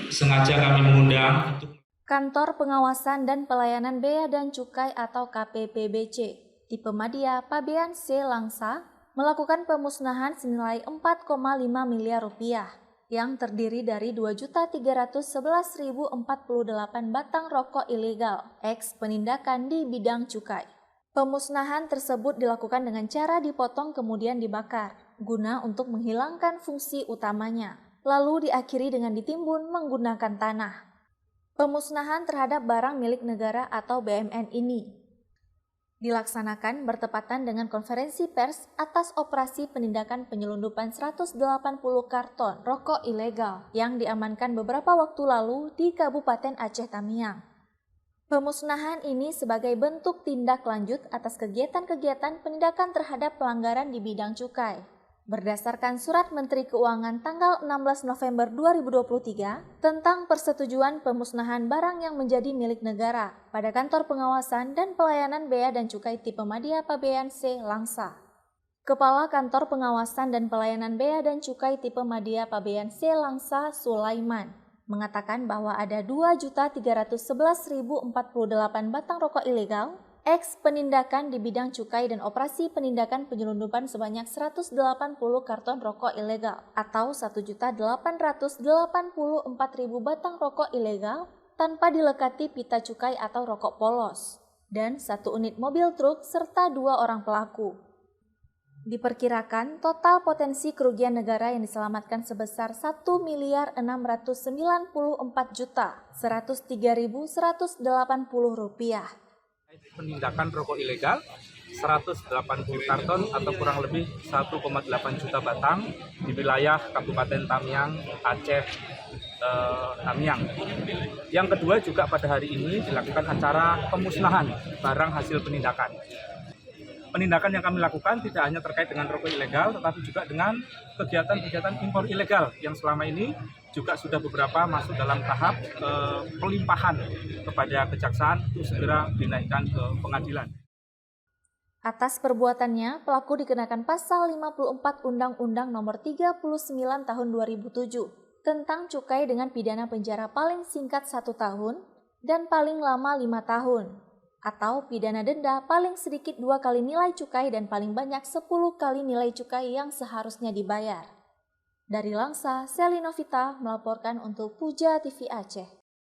sengaja kami mengundang untuk Kantor Pengawasan dan Pelayanan Bea dan Cukai atau KPPBC tipe Madya Pabean C Langsa melakukan pemusnahan senilai 4,5 miliar rupiah yang terdiri dari 2.311.048 batang rokok ilegal eks penindakan di bidang cukai. Pemusnahan tersebut dilakukan dengan cara dipotong kemudian dibakar guna untuk menghilangkan fungsi utamanya, lalu diakhiri dengan ditimbun menggunakan tanah. Pemusnahan terhadap barang milik negara atau BMN ini dilaksanakan bertepatan dengan konferensi pers atas operasi penindakan penyelundupan 180 karton rokok ilegal yang diamankan beberapa waktu lalu di Kabupaten Aceh Tamiang. Pemusnahan ini sebagai bentuk tindak lanjut atas kegiatan-kegiatan penindakan terhadap pelanggaran di bidang cukai. Berdasarkan Surat Menteri Keuangan tanggal 16 November 2023 tentang persetujuan pemusnahan barang yang menjadi milik negara pada Kantor Pengawasan dan Pelayanan Bea dan Cukai tipe Madya Pabean C Langsa. Kepala Kantor Pengawasan dan Pelayanan Bea dan Cukai tipe Madya Pabean C Langsa Sulaiman mengatakan bahwa ada 2.311.048 batang rokok ilegal eks penindakan di bidang cukai dan operasi penindakan penyelundupan sebanyak 180 karton rokok ilegal atau 1.884.000 batang rokok ilegal tanpa dilekati pita cukai atau rokok polos dan 1 unit mobil truk serta 2 orang pelaku. Diperkirakan total potensi kerugian negara yang diselamatkan sebesar 1.694.103.180 rupiah. Penindakan rokok ilegal 180 karton atau kurang lebih 1,8 juta batang di wilayah Kabupaten Tamiang, Aceh Tamiang. Yang kedua juga pada hari ini dilakukan acara pemusnahan barang hasil penindakan. Penindakan yang kami lakukan tidak hanya terkait dengan rokok ilegal, tetapi juga dengan kegiatan-kegiatan impor ilegal yang selama ini juga sudah beberapa masuk dalam tahap pelimpahan kepada kejaksaan untuk segera dinaikkan ke pengadilan. Atas perbuatannya, pelaku dikenakan pasal 54 Undang-Undang Nomor 39 Tahun 2007 tentang cukai dengan pidana penjara paling singkat 1 tahun dan paling lama 5 tahun. Atau pidana denda paling sedikit 2 kali nilai cukai dan paling banyak 10 kali nilai cukai yang seharusnya dibayar. Dari Langsa, Selly Novita melaporkan untuk Puja TV Aceh.